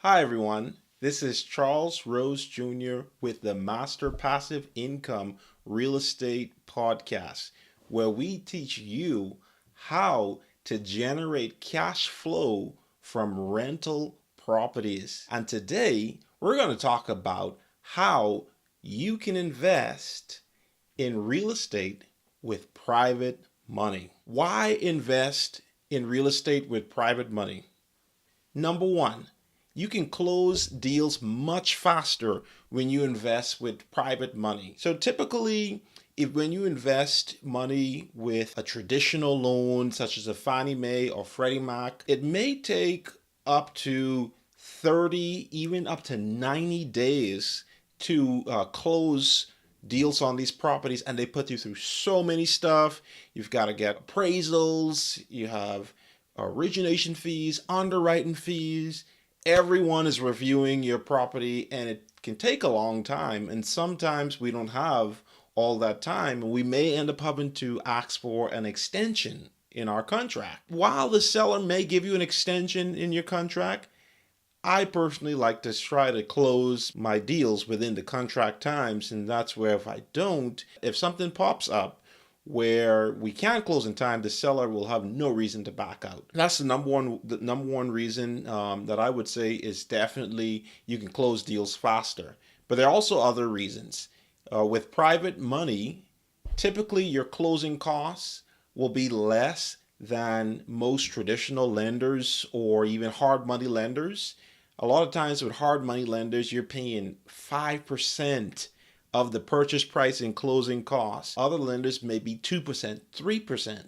Hi, everyone. This is Charles Rose Jr. with the Master Passive Income Real Estate Podcast, where we teach you how to generate cash flow from rental properties. And today, we're going to talk about how you can invest in real estate with private money. Why invest in real estate with private money? Number one, you can close deals much faster when you invest with private money. So typically, if when you invest money with a traditional loan such as a Fannie Mae or Freddie Mac, it may take up to 30, even up to 90 days to close deals on these properties, and they put you through so many stuff. You've got to get appraisals, you have origination fees, underwriting fees. Everyone is reviewing your property, and it can take a long time. And sometimes we don't have all that time, and we may end up having to ask for an extension in our contract. While the seller may give you an extension in your contract, I personally like to try to close my deals within the contract times, and that's where if I don't, if something pops up where we can't close in time, the seller will have no reason to back out. That's the number one reason that I would say is definitely you can close deals faster. But there are also other reasons. With private money, typically your closing costs will be less than most traditional lenders or even hard money lenders. A lot of times with hard money lenders, you're paying 5% of the purchase price and closing costs. Other lenders may be 2%, 3%.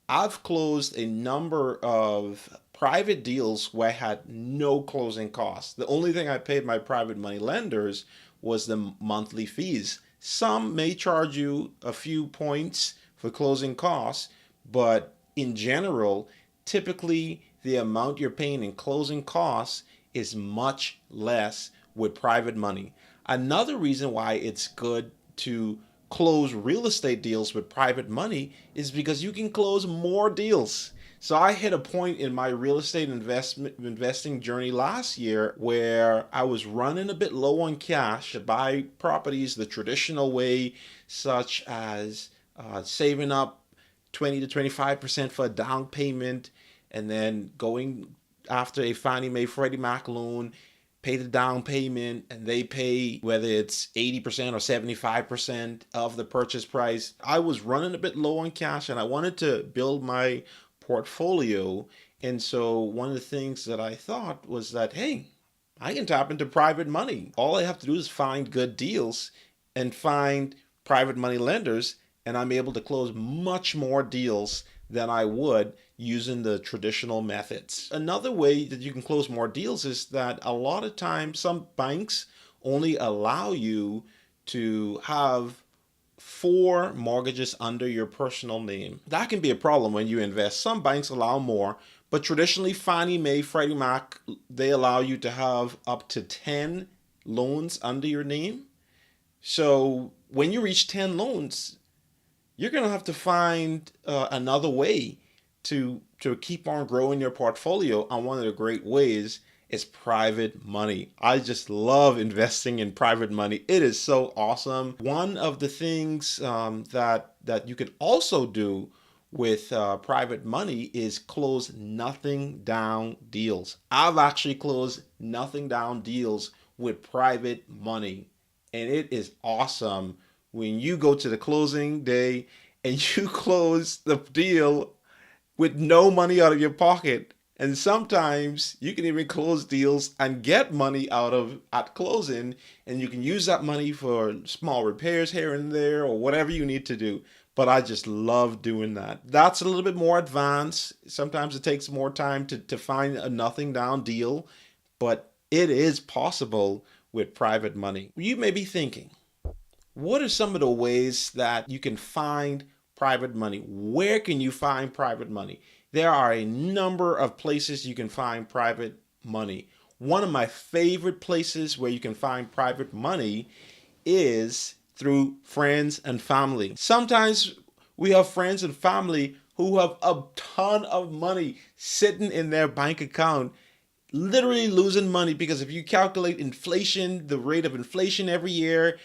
I've closed a number of private deals where I had no closing costs. The only thing I paid my private money lenders was the monthly fees. Some may charge you a few points for closing costs, but in general, typically the amount you're paying in closing costs is much less with private money. Another reason why it's good to close real estate deals with private money is because you can close more deals. So I hit a point in my real estate investing journey last year where I was running a bit low on cash to buy properties the traditional way, such as saving up 20 to 25% for a down payment and then going after a Fannie Mae Freddie Mac loan, pay the down payment, and they pay whether it's 80% or 75% of the purchase price. I was running a bit low on cash and I wanted to build my portfolio. And so one of the things that I thought was that, hey, I can tap into private money. All I have to do is find good deals and find private money lenders, and I'm able to close much more deals than I would using the traditional methods. Another way that you can close more deals is that a lot of times some banks only allow you to have 4 mortgages under your personal name. That can be a problem when you invest. Some banks allow more, but traditionally Fannie Mae, Freddie Mac, they allow you to have up to 10 loans under your name. So when you reach 10 loans, you're going to have to find another way to keep on growing your portfolio. And one of the great ways is private money. I just love investing in private money. It is so awesome. One of the things that you can also do with private money is close nothing down deals. I've actually closed nothing down deals with private money, and it is awesome when you go to the closing day and you close the deal with no money out of your pocket. And sometimes you can even close deals and get money out of at closing, and you can use that money for small repairs here and there or whatever you need to do. But I just love doing that. That's a little bit more advanced. Sometimes it takes more time to find a nothing down deal, but it is possible with private money. You may be thinking, what are some of the ways that you can find private money? Where can you find private money? There are a number of places you can find private money. One of my favorite places where you can find private money is through friends and family. Sometimes we have friends and family who have a ton of money sitting in their bank account. literally losing money, because if you calculate inflation, the rate of inflation every year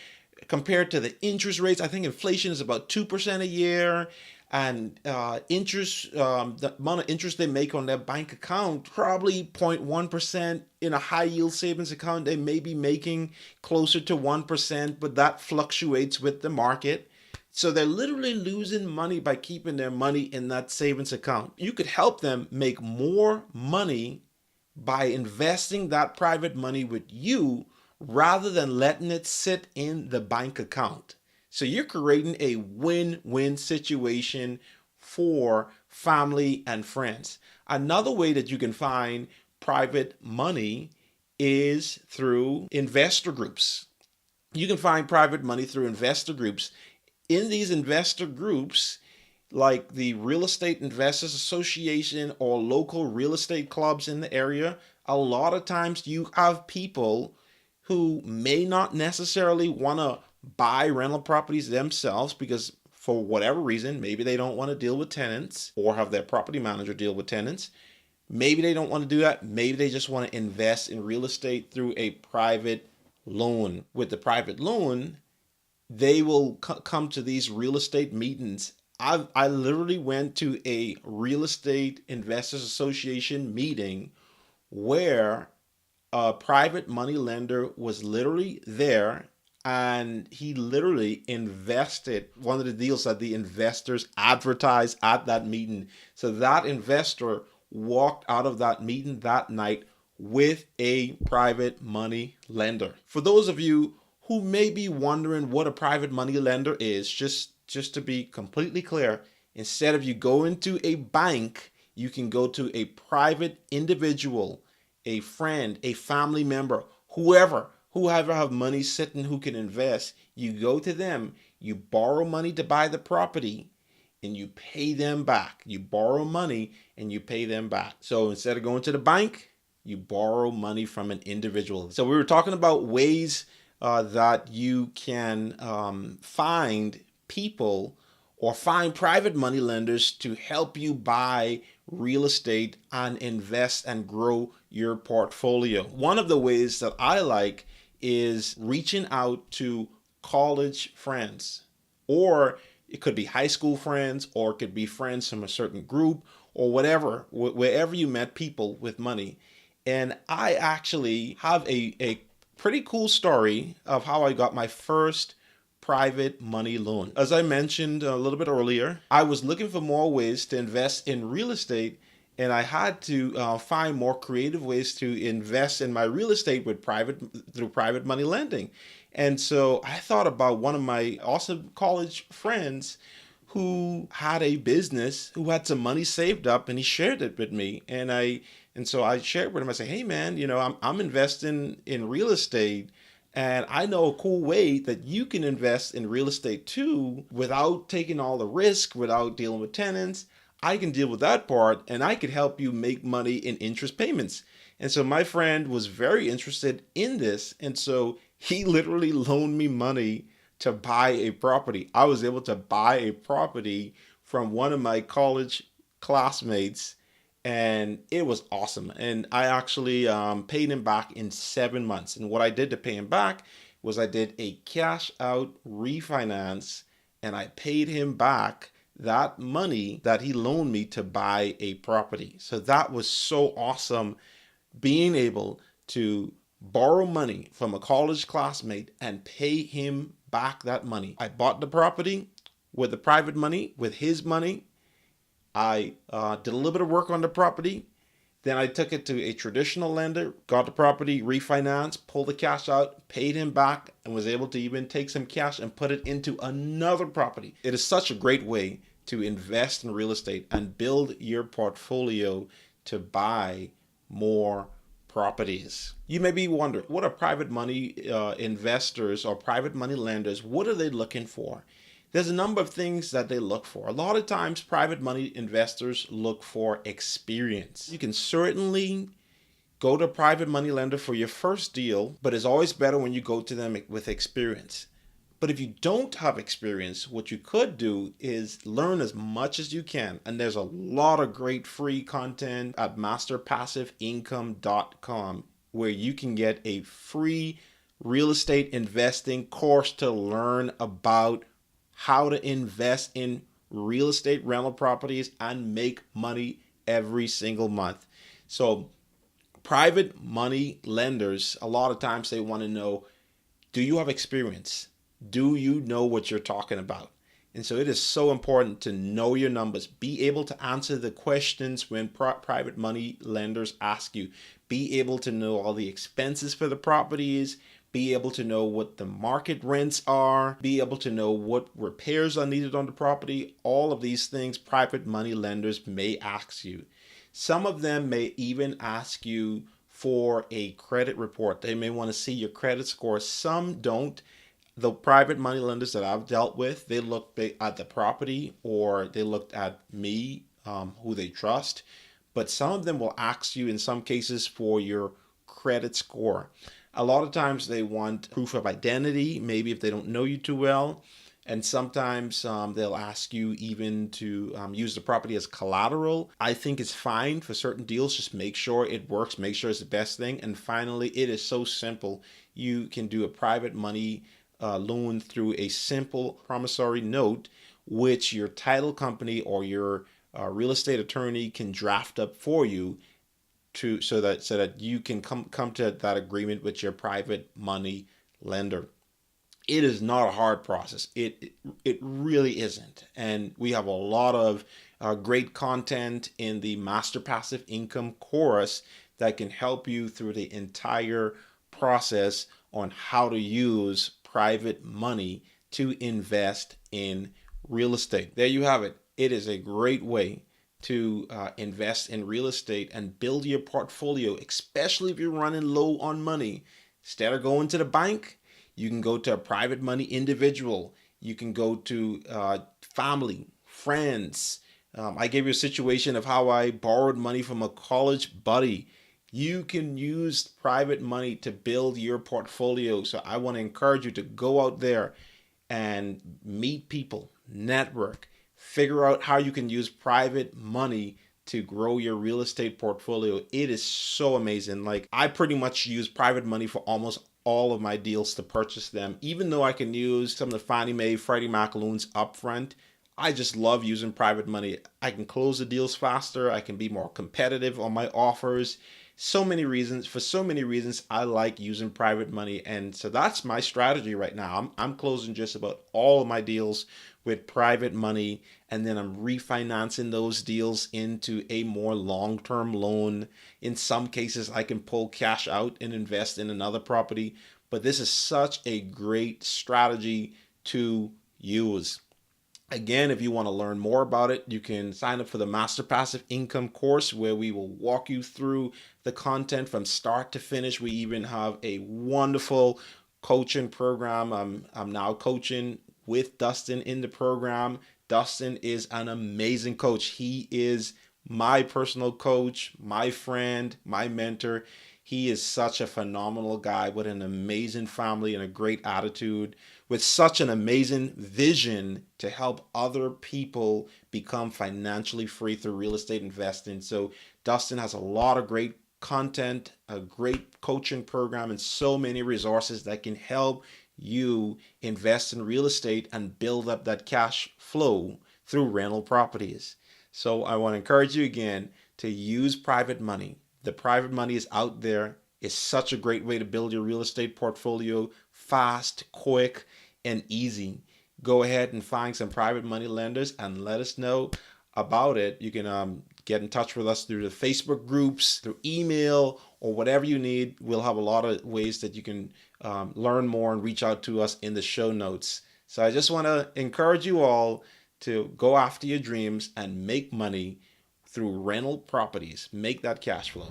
compared to the interest rates, I think inflation is about 2% a year. And interest, the amount of interest they make on their bank account, probably 0.1%. In a high yield savings account, they may be making closer to 1%, but that fluctuates with the market. So they're literally losing money by keeping their money in that savings account. You could help them make more money by investing that private money with you rather than letting it sit in the bank account. So you're creating a win-win situation for family and friends. Another way that you can find private money is through investor groups. You can find private money through investor groups. In these investor groups, like the Real Estate Investors Association or local real estate clubs in the area, a lot of times you have people who may not necessarily want to buy rental properties themselves because for whatever reason, maybe they don't want to deal with tenants or have their property manager deal with tenants. Maybe they don't want to do that. Maybe they just want to invest in real estate through a private loan. With the private loan, they will come to these real estate meetings. I literally went to a real estate investors association meeting where a private money lender was literally there, and he literally invested one of the deals that the investors advertised at that meeting. So that investor walked out of that meeting that night with a private money lender. For those of you who may be wondering what a private money lender is, just to be completely clear, instead of you going to a bank, you can go to a private individual, a friend, a family member, whoever have money sitting who can invest. You go to them, you borrow money to buy the property, and you pay them back. You borrow money and you pay them back. So instead of going to the bank, you borrow money from an individual. So we were talking about ways that you can find people or find private money lenders to help you buy real estate and invest and grow your portfolio. One of the ways that I like is reaching out to college friends, or it could be high school friends, or it could be friends from a certain group or whatever, wherever you met people with money. And I actually have a pretty cool story of how I got my first private money loan. As I mentioned a little bit earlier, I was looking for more ways to invest in real estate, and I had to find more creative ways to invest in my real estate through private money lending. And so I thought about one of my awesome college friends who had a business, who had some money saved up, and he shared it with me. And so I shared with him. I said, "Hey man, I'm investing in real estate, and I know a cool way that you can invest in real estate too without taking all the risk, without dealing with tenants. I can deal with that part, and I could help you make money in interest payments." And so my friend was very interested in this, and so he literally loaned me money to buy a property. I was able to buy a property from one of my college classmates, and it was awesome. And I actually paid him back in 7 months. And what I did to pay him back was I did a cash out refinance, and I paid him back that money that he loaned me to buy a property. So that was so awesome, being able to borrow money from a college classmate and pay him back that money. I bought the property with the private money, with his money. I did a little bit of work on the property. Then I took it to a traditional lender, got the property refinanced, pulled the cash out, paid him back, and was able to even take some cash and put it into another property. It is such a great way to invest in real estate and build your portfolio to buy more properties. You may be wondering, what are private money investors or private money lenders? What are they looking for? There's a number of things that they look for. A lot of times, private money investors look for experience. You can certainly go to a private money lender for your first deal, but it's always better when you go to them with experience. But if you don't have experience, what you could do is learn as much as you can. And there's a lot of great free content at masterpassiveincome.com where you can get a free real estate investing course to learn about how to invest in real estate rental properties and make money every single month. So, private money lenders, a lot of times they want to know, do you have experience? Do you know what you're talking about? And so it is so important to know your numbers, be able to answer the questions when private money lenders ask you, be able to know all the expenses for the properties, be able to know what the market rents are, be able to know what repairs are needed on the property. All of these things private money lenders may ask you. Some of them may even ask you for a credit report. They may want to see your credit score. Some don't. The private money lenders that I've dealt with, they looked at the property or they looked at me, who they trust. But some of them will ask you in some cases for your credit score. A lot of times they want proof of identity, maybe if they don't know you too well. And sometimes they'll ask you even to use the property as collateral. I think it's fine for certain deals. Just make sure it works. Make sure it's the best thing. And finally, it is so simple. You can do a private money loan through a simple promissory note, which your title company or your real estate attorney can draft up for you so that you can come to that agreement with your private money lender. It is not a hard process. It really isn't. And we have a lot of great content in the Master Passive Income course that can help you through the entire process on how to use private money to invest in real estate. There you have it. It is a great way to invest in real estate and build your portfolio, especially if you're running low on money. Instead of going to the bank, you can go to a private money individual. You can go to family, friends. I gave you a situation of how I borrowed money from a college buddy. You can use private money to build your portfolio. So I want to encourage you to go out there and meet people, network, figure out how you can use private money to grow your real estate portfolio. It is so amazing. Like, I pretty much use private money for almost all of my deals to purchase them. Even though I can use some of the Fannie Mae, Freddie Mac loans upfront, I just love using private money. I can close the deals faster. I can be more competitive on my offers. So many reasons. For so many reasons, I like using private money. And so that's my strategy right now. I'm closing just about all of my deals with private money. And then I'm refinancing those deals into a more long-term loan. In some cases, I can pull cash out and invest in another property. But this is such a great strategy to use. Again, if you want to learn more about it, you can sign up for the Master Passive Income course where we will walk you through the content from start to finish. We even have a wonderful coaching program. I'm now coaching with Dustin in the program. Dustin is an amazing coach. He is my personal coach, my friend, my mentor. He is such a phenomenal guy with an amazing family and a great attitude, with such an amazing vision to help other people become financially free through real estate investing. So Dustin has a lot of great content, a great coaching program, and so many resources that can help you invest in real estate and build up that cash flow through rental properties. So I want to encourage you again to use private money. The private money is out there. It's such a great way to build your real estate portfolio fast, quick, and easy. Go ahead and find some private money lenders and let us know about it. You can get in touch with us through the Facebook groups, through email, or whatever you need. We'll have a lot of ways that you can learn more and reach out to us in the show notes. So I just want to encourage you all to go after your dreams and make money through rental properties. Make that cash flow.